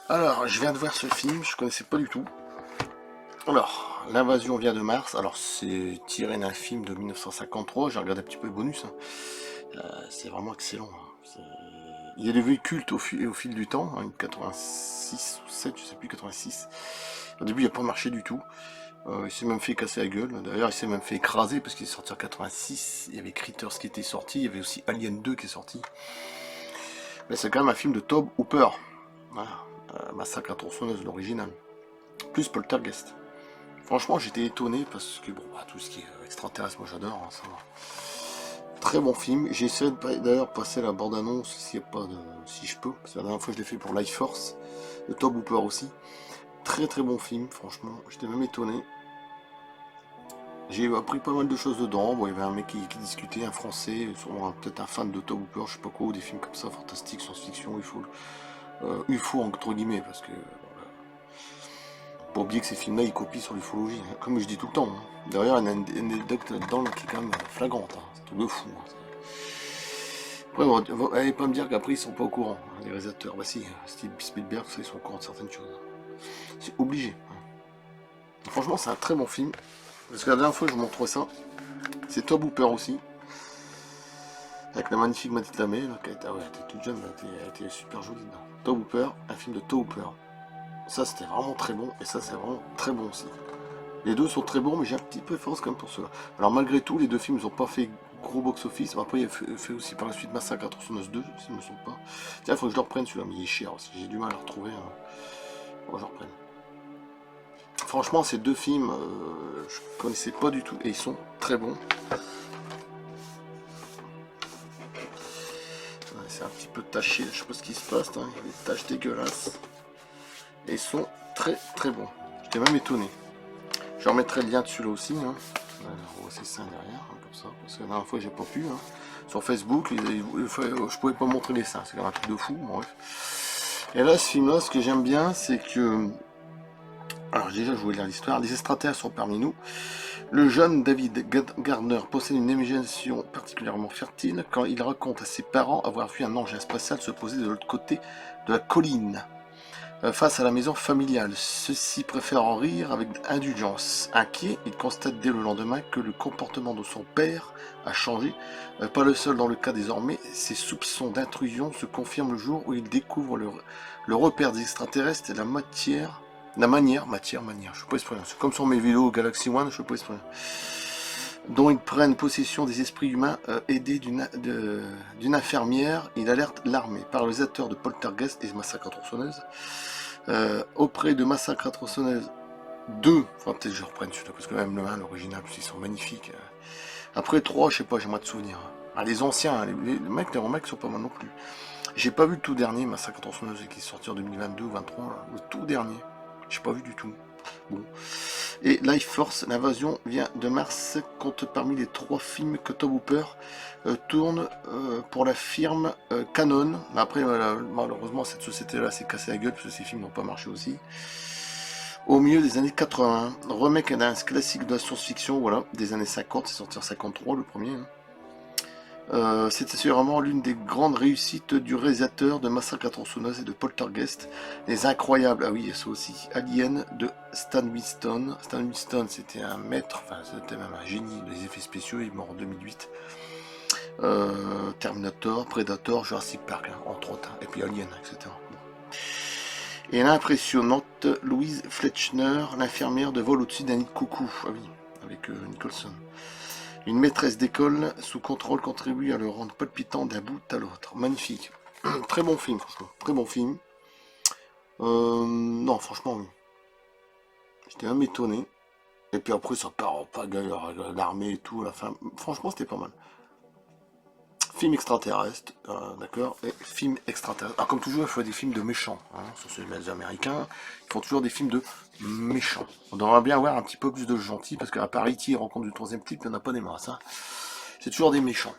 Alors, je viens de voir ce film, je connaissais pas du tout. Alors, l'invasion vient de Mars. Alors, c'est tiré d'un film de 1953. J'ai regardé un petit peu les bonus, hein. C'est vraiment excellent, hein. Il est devenu culte au fil du temps, hein, 86 ou 7, je sais plus, 86. Au début, il n'a pas marché du tout. Il s'est même fait casser la gueule. D'ailleurs, il s'est même fait écraser parce qu'il est sorti en 86. Il y avait Critters qui était sorti. Il y avait aussi Alien 2 qui est sorti. Mais c'est quand même un film de Tobe Hooper. Voilà. Massacre à tronçonneuse, l'original. Plus Poltergeist. Franchement, j'étais étonné parce que bon, bah, tout ce qui est extraterrestre, moi j'adore, hein, ça. Très bon film. J'ai essayé d'ailleurs passer la bande-annonce s'il y a pas de, si je peux. Parce que la dernière fois je l'ai fait pour Life Force, de Tobe Hooper aussi. Très très bon film, franchement. J'étais même étonné. J'ai appris pas mal de choses dedans. Bon, il y avait un mec qui discutait, un français, sûrement peut-être un fan de Tobe Hooper, je sais pas quoi, ou des films comme ça, fantastique, science-fiction, UFO entre guillemets, parce que pas oublier que ces films-là, ils copient sur l'ufologie, hein, comme je dis tout le temps, hein. D'ailleurs, il y a une anecdote là-dedans là, qui est quand même flagrante, hein. C'est un truc de fou, hein. Après, allez pas me dire qu'après, ils sont pas au courant, hein, les réalisateurs. Bah si, Steve Spielberg, ça, ils sont au courant de certaines choses. C'est obligé, hein. Franchement, c'est un très bon film. Parce que la dernière fois, je vous montrais ça. C'est Tobe Hooper aussi. Avec la magnifique Mathilde Lamé, là, qui était, ah ouais, elle était toute jeune, elle était super jolie dedans. Tobe Hooper, un film de Tobe Hooper. Ça, c'était vraiment très bon, et ça, c'est vraiment très bon aussi. Les deux sont très bons, mais j'ai un petit préférence quand même pour ceux-là. Alors malgré tout, les deux films n'ont pas fait gros box-office. Après, il a fait aussi par la suite Massacre à tronçonneuse 2, si je ne me trompe pas. Tiens, il faut que je le reprenne celui-là, mais il est cher aussi. J'ai du mal à le retrouver, hein. Bon, je le reprenne. Franchement, ces deux films, je connaissais pas du tout, et ils sont très bons. Ouais, c'est un petit peu taché, je sais pas ce qui se passe, hein. Il y a des taches dégueulasses. Et ils sont très très bons. J'étais même étonné. Je remettrai le lien de celui-là aussi, hein. Alors, c'est ça derrière, hein, comme ça, parce que la dernière fois j'ai pas pu, hein. Sur Facebook, je pouvais pas montrer les seins, c'est quand même un truc de fou, bon, bref. Et là, ce film-là, ce que j'aime bien, c'est que... Alors déjà, je voulais lire l'histoire. Les extraterrestres sont parmi nous. Le jeune David Gardner possède une imagination particulièrement fertile quand il raconte à ses parents avoir vu un engin spatial se poser de l'autre côté de la colline, face à la maison familiale. Ceux-ci préfèrent en rire avec indulgence. Inquiet, il constate dès le lendemain que le comportement de son père a changé. Pas le seul dans le cas désormais, ses soupçons d'intrusion se confirment le jour où il découvre le repère des extraterrestres et matière, je sais pas exprès, c'est comme sur mes vélos Galaxy One, je sais pas exprès, dont ils prennent possession des esprits humains, aidés d'une infirmière. Il alerte l'armée. Paralysateur de Poltergeist et Massacre à tronçonneuse. Auprès de Massacre à tronçonneuse 2, faudra peut-être que je reprenne celui-là, parce que même le 1, l'original, ils sont magnifiques. Après 3, je sais pas, j'ai moins de souvenirs. Ah, les anciens, les remakes sont pas mal non plus. J'ai pas vu le tout dernier, Massacre à tronçonneuse, qui est sorti en 2022 ou 2023, là, le tout dernier. J'ai pas vu du tout. Bon. Et Life Force, l'invasion vient de Mars, compte parmi les 3 films que Tobe Hooper tourne pour la firme Canon. Après, malheureusement, cette société-là s'est cassée la gueule parce que ces films n'ont pas marché aussi. Au milieu des années 80, remake d'un classique de la science-fiction, voilà, des années 50, c'est sorti en 53 le premier, hein. C'était sûrement l'une des grandes réussites du réalisateur de Massacre à tronçonneuse et de Poltergeist. Les incroyables, ah oui, ça aussi, Alien de Stan Winston. Stan Winston, c'était un maître, enfin c'était même un génie des effets spéciaux, il est mort en 2008. Terminator, Predator, Jurassic Park, hein, entre autres, hein, et puis Alien, etc. Et l'impressionnante Louise Fletchner, l'infirmière de vol au-dessus d'un nid de coucou, ah oui, avec Nicholson. Une maîtresse d'école sous contrôle contribue à le rendre palpitant d'un bout à l'autre. Magnifique. Très bon film, franchement. Très bon film. Non, franchement, oui. J'étais même étonné. Et puis après, ça part en pagaille, l'armée et tout, à la fin. Franchement, c'était pas mal. Film extraterrestre, d'accord. Et film extraterrestre. Alors, comme toujours, il faut des films de méchants, hein. Sur les Américains, ils font toujours des films de méchants. On devrait bien avoir un petit peu plus de gentils, parce qu'à part E.T. rencontre du troisième type, il n'y en a pas des masses, hein. C'est toujours des méchants.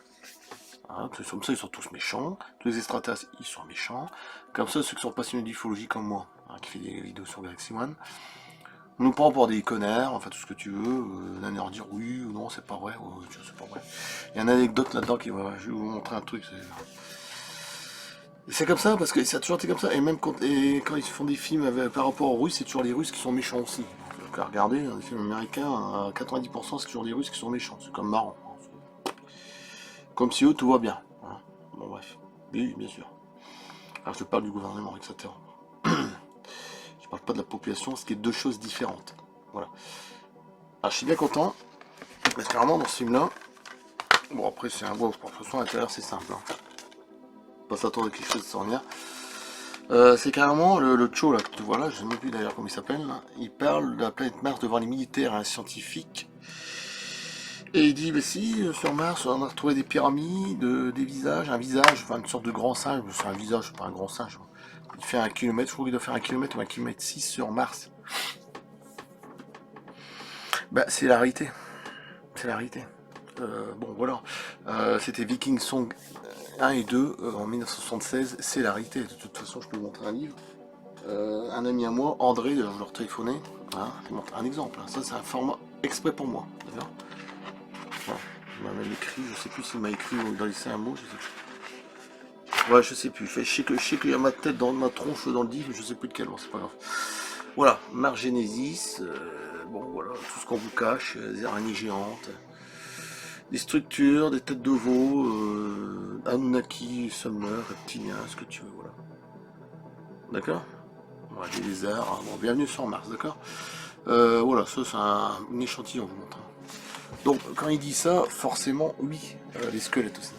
Hein, comme ça, ils sont tous méchants. Tous les extraterrestres, ils sont méchants. Comme ça, ceux qui sont passionnés d'ufologie comme moi, hein, qui fait des vidéos sur Galaxy One, on nous prend pour des connards, enfin tout ce que tu veux, leur dire oui ou non, c'est pas vrai, ou c'est pas vrai. Il y a une anecdote là-dedans qui va, je vais vous montrer un truc. C'est comme ça, parce que ça a toujours été comme ça, et même quand ils font des films par rapport aux Russes, c'est toujours les Russes qui sont méchants aussi. Donc à regarder, dans les films américains, à 90% c'est toujours les Russes qui sont méchants, c'est comme marrant. Comme si eux tout va bien. Hein. Bon bref, oui, bien sûr. Alors je parle du gouvernement, etc. Je parle pas de la population, ce qui est deux choses différentes. Voilà. Alors je suis bien content, parce que vraiment dans ce film-là, bon après c'est un beau, de toute façon à l'intérieur c'est simple. Hein. Pas s'attendre à quelque chose de extraordinaire. C'est carrément le Cho là que tu vois là, je ne sais même plus d'ailleurs comment il s'appelle. Il parle de la planète Mars devant les militaires et un scientifique. Et il dit, bah si, sur Mars, on a retrouvé des pyramides, des visages, un visage, enfin une sorte de grand singe, mais c'est un visage, c'est pas un grand singe. Il fait 1 kilomètre, je crois qu'il doit faire 1 kilomètre ou 1,6 km sur Mars. Bah c'est la réalité. C'est la réalité. Bon voilà. C'était Viking Song 1 et 2 en 1976, c'est la réalité. De toute façon, je peux vous montrer un livre. Un ami à moi, André, je leur téléphonais. Hein, je vous montre un exemple. Hein. Ça, c'est un format exprès pour moi. D'accord. Voilà. Il m'a même écrit, je sais plus s'il m'a écrit ou il a laissé un mot, je sais plus. Ouais, je sais plus. Je sais qu'il y a ma tête dans ma tronche dans le livre, mais je sais plus de quel, bon, c'est pas grave. Voilà, Mars Genesis, bon voilà, tout ce qu'on vous cache, des araignées géantes, des structures, des têtes de veau, Anunnaki, Summer, reptiliens, ce que tu veux, voilà. D'accord. Voilà, des lézards, hein. Bon, bienvenue sur Mars, d'accord. Voilà, ça c'est un échantillon, je vous montre. Donc quand il dit ça, forcément, oui, les squelettes aussi.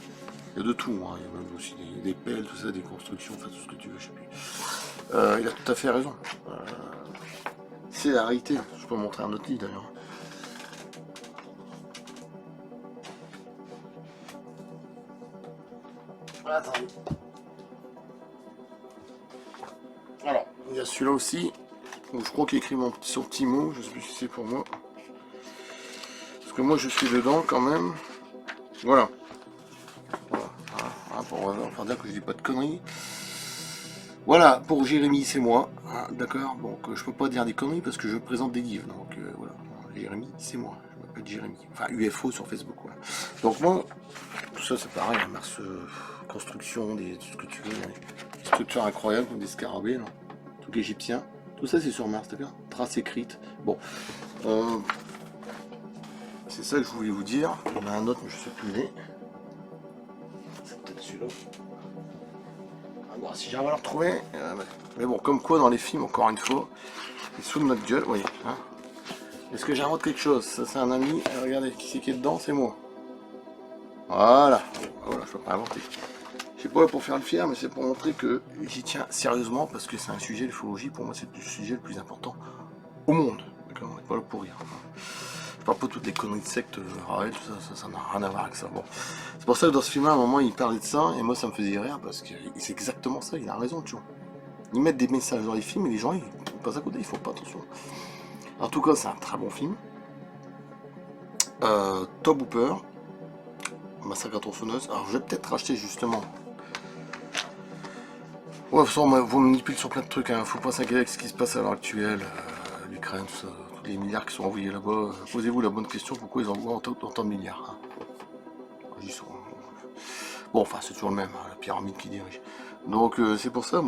Il y a de tout, hein. Il y a même aussi des pelles, tout ça, des constructions, enfin tout ce que tu veux, je sais plus. Il a tout à fait raison. C'est la réalité. Je peux vous montrer un autre livre d'ailleurs. Attendez. Alors, il y a celui-là aussi. Donc, je crois qu'il écrit son petit mot. Je sais plus si c'est pour moi. Parce que moi je suis dedans quand même. Voilà. Voilà. Hein, pour dire que je dis pas de conneries. Voilà, pour Jérémy, c'est moi. Hein, d'accord. Donc je peux pas dire des conneries parce que je présente des livres. Donc voilà. Jérémy, c'est moi. Je m'appelle Jérémy. Enfin, UFO sur Facebook. Voilà. Donc moi, tout ça c'est pareil. Hein, Mars, construction, tout ce que tu veux. Des structures incroyables comme des scarabées. Là. Truc égyptien. Tout ça c'est sur Mars, d'accord. Traces écrites. Bon. C'est ça que je voulais vous dire. Il y en a un autre, mais je sais plus où il est. C'est peut-être celui-là. Bon, si j'arrive à le retrouver. Mais bon, comme quoi dans les films, encore une fois, il se fout de notre gueule, oui. Hein. Est-ce que j'invente quelque chose? Ça, c'est un ami. Regardez, qui c'est qui est dedans? C'est moi. Voilà. Voilà, je peux pas inventer. Je sais pas pour faire le fier, mais c'est pour montrer que j'y tiens sérieusement parce que c'est un sujet, l'ufologie, pour moi, c'est le sujet le plus important au monde. D'accord, on n'est pas là pour rire. Je parle pas toutes les conneries de sectes, tout ça, ça n'a rien à voir avec ça. Bon. C'est pour ça que dans ce film-là, à un moment, il parlait de ça, et moi, ça me faisait rire, parce que c'est exactement ça, il a raison, tu vois. Ils mettent des messages dans les films, et les gens, ils passent à côté, ils font pas attention. En tout cas, c'est un très bon film. Top Hooper, Massacre à tronçonneuse. Alors, je vais peut-être racheter, justement. Ouais, de toute façon, vous manipulez sur plein de trucs, hein. Faut pas s'inquiéter avec ce qui se passe à l'heure actuelle, l'Ukraine, tout ça. Les milliards qui sont envoyés là-bas, posez-vous la bonne question, pourquoi ils envoient autant de milliards, hein. Bon, enfin, c'est toujours le même, hein, la pyramide qui dirige. Donc, c'est pour ça,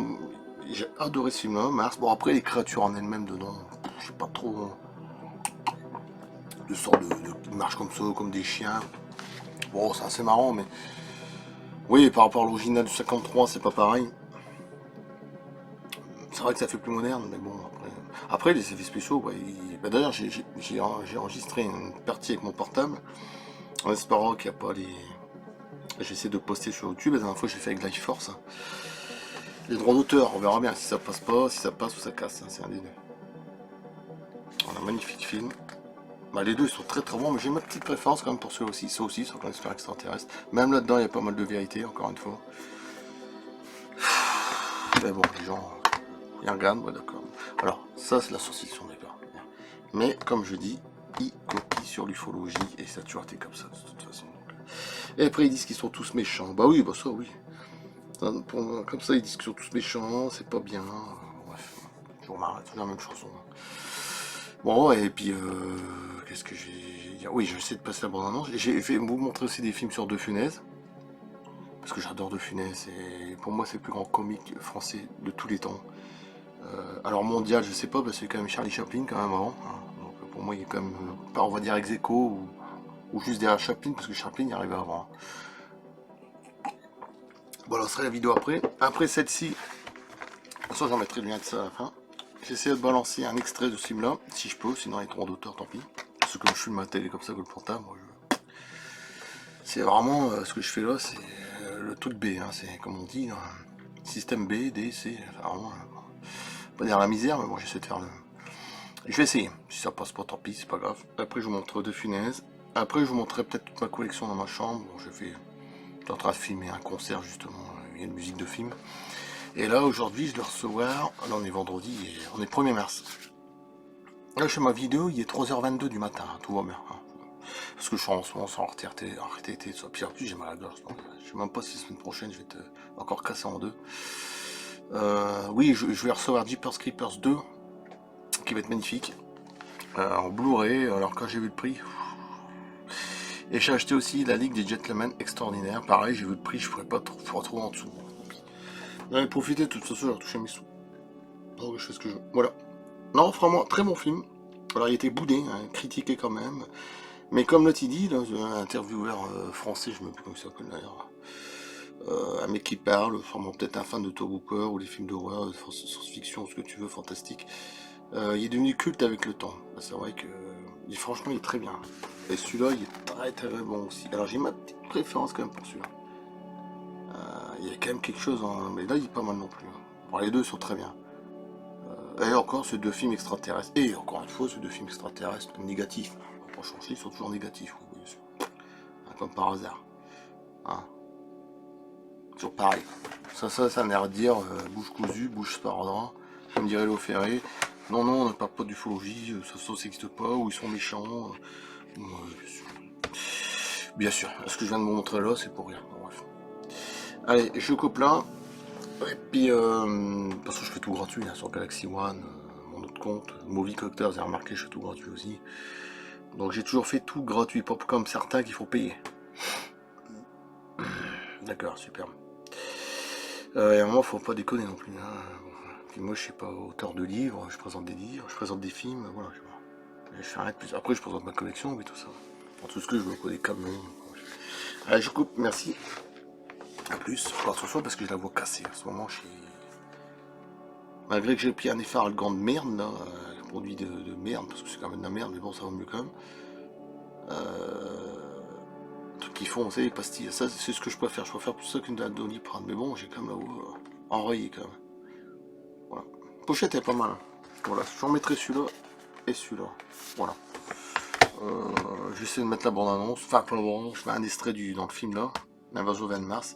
j'ai adoré ce film-là, Mars. Bon, après, les créatures en elles-mêmes dedans, je sais pas trop, de sortes qui marchent comme ça, comme des chiens. Bon, c'est assez marrant, mais... Oui, par rapport à l'original du 53, c'est pas pareil. C'est vrai que ça fait plus moderne, mais bon, après les effets spéciaux, ouais, d'ailleurs, j'ai enregistré une partie avec mon portable, en espérant qu'il n'y a pas les... J'essaie de poster sur YouTube, la dernière fois j'ai fait avec LifeForce. Hein. Les droits d'auteur, on verra bien si ça passe pas, si ça passe ou ça casse, hein, c'est un des deux. On a un magnifique film. Bah, les deux ils sont très très bons, mais j'ai ma petite préférence quand même pour ceux aussi, sur l'histoire extraterrestre. Même là-dedans, il y a pas mal de vérité, encore une fois. Mais bon, les gens... Ils regardent, ouais, d'accord. Alors, ça c'est la science-fiction, d'accord. Mais, comme je dis, ils copient sur l'ufologie, et ça a toujours été comme ça, de toute façon. Et après, ils disent qu'ils sont tous méchants. Bah oui, bah ça, oui. Comme ça, ils disent qu'ils sont tous méchants, c'est pas bien. Bref, toujours la même chanson. Bon, et puis, qu'est-ce que j'ai dit? Oui, j'essaie de passer la bande-annonce. J'ai fait vous montrer aussi des films sur De Funès. parce que j'adore De Funès, et pour moi c'est le plus grand comique français de tous les temps. Alors mondial, je sais pas, parce que c'est quand même Charlie Chaplin quand même avant, hein. Donc pour moi il est quand même, pas on va dire ex aequo, ou juste derrière Chaplin, parce que Chaplin y arrivait avant, hein. Voilà, ce serait la vidéo après. Après celle-ci, de toute façon j'en mettrai le lien de ça à la fin. J'essaie de balancer un extrait de ce film-là, si je peux, sinon les droits d'auteur, tant pis. Parce que comme je filme ma télé comme ça, que le portable, c'est vraiment ce que je fais là, c'est le truc B, hein, c'est comme on dit, système B, D, C, enfin, vraiment, pas dire la misère, mais bon, j'essaie de faire le. Je vais essayer, si ça passe pas, tant pis, c'est pas grave. Après, je vous montre De Funès. Après, je vous montrerai peut-être toute ma collection dans ma chambre. Bon, je suis en train de filmer un concert justement, il y a une musique de film. Et là, aujourd'hui, je dois recevoir, là on est vendredi, et on est 1er mars. Là, je fais ma vidéo, il est 3h22 du matin, hein, tout va bien. Hein. Parce que je suis en ce moment en RTT, ça. Puis en plus, j'ai mal à la gorge. Donc, je sais même pas si la semaine prochaine, je vais être encore cassé en deux. Oui, je vais recevoir Jeepers Creepers 2, qui va être magnifique, en Blu-ray. Alors, quand j'ai vu le prix. Et j'ai acheté aussi la Ligue des Gentlemen Extraordinaires. Pareil, j'ai vu le prix, je ferai pas trop en dessous. J'en ai profité, de toute façon, j'ai retouché mes sous. Donc, je fais ce que je veux. Voilà. Non, vraiment, très bon film. Alors, il était boudé, hein, critiqué quand même. Mais comme l'autre il dit, là, un intervieweur français, je ne sais plus comment il s'appelle d'ailleurs, un mec qui parle, sûrement peut-être un fan de Tobe Hooper ou les films d'horreur, de science-fiction, ce que tu veux, fantastique. Il est devenu culte avec le temps. C'est vrai que, franchement, il est très bien. Et celui-là, il est très très bon aussi. Alors j'ai ma petite préférence quand même pour celui-là. Il y a quand même quelque chose, hein, mais là, il est pas mal non plus. Bon, les deux sont très bien. Et encore, ces deux films extraterrestres. Et encore une fois, ces deux films extraterrestres négatifs. On va pas changer, ils sont toujours négatifs, vous voyez. Hein, comme par hasard. Hein. Toujours pareil. Ça a l'air de dire bouche cousue, bouche sparadrap, comme dirait Léo Ferré. Non, non, on ne parle pas d'ufologie, ça n'existe pas, ou ils sont méchants. Bien sûr. Bien sûr. Ce que je viens de vous montrer là, c'est pour rien. Bon, bref. Allez, je coupe là. Et puis, parce que je fais tout gratuit hein, sur Galaxy One, mon autre compte. Movie Cocktails, vous avez remarqué, je fais tout gratuit aussi. Donc j'ai toujours fait tout gratuit, pas comme certains qu'il faut payer. D'accord, super. Et à un moment, faut pas déconner non plus. Hein. Puis moi, je suis pas auteur de livres, je présente des livres, je présente des films, voilà. Je fais rien de plus. Après, je présente ma collection, mais tout ça. Pour tout ce que je veux, des camions. Allez, je coupe, merci. A plus. Faut attention parce que je la vois cassée. En ce moment, malgré que j'ai pris un effaralgan de merde, là, produit de merde, parce que c'est quand même de la merde, mais bon, ça va mieux quand même. Trucs qu'ils font, vous savez, les pastilles, ça, c'est ce que je préfère. Je préfère plus ça qu'une Doliprane, mais bon, j'ai quand même là-haut enrayé quand même. Voilà. Pochette est pas mal. Voilà, j'en mettrai celui-là et celui-là. Voilà. J'essaie de mettre la bande-annonce, enfin pas la bande-annonce, je mets un extrait dans le film là, l'invasion de Mars.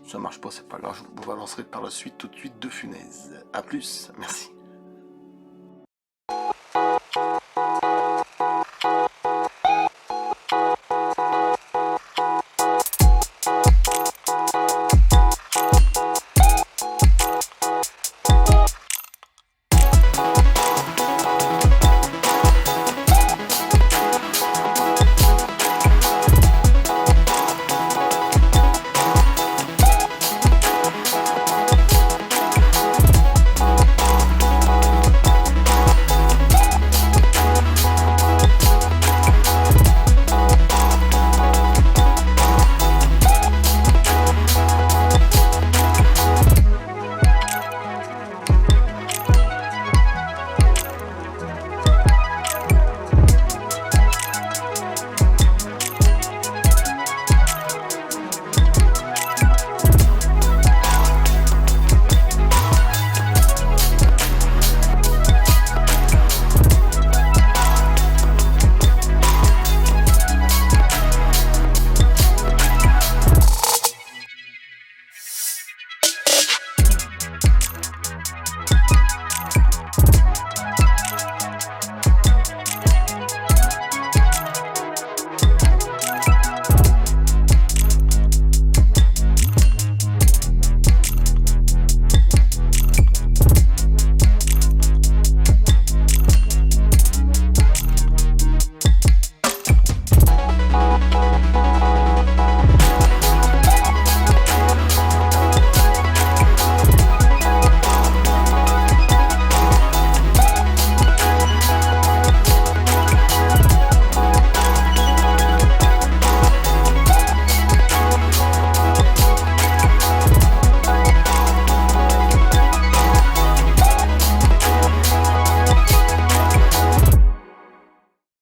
Si ça marche pas, c'est pas grave, je vous balancerai par la suite tout de suite De Funès. A plus, merci.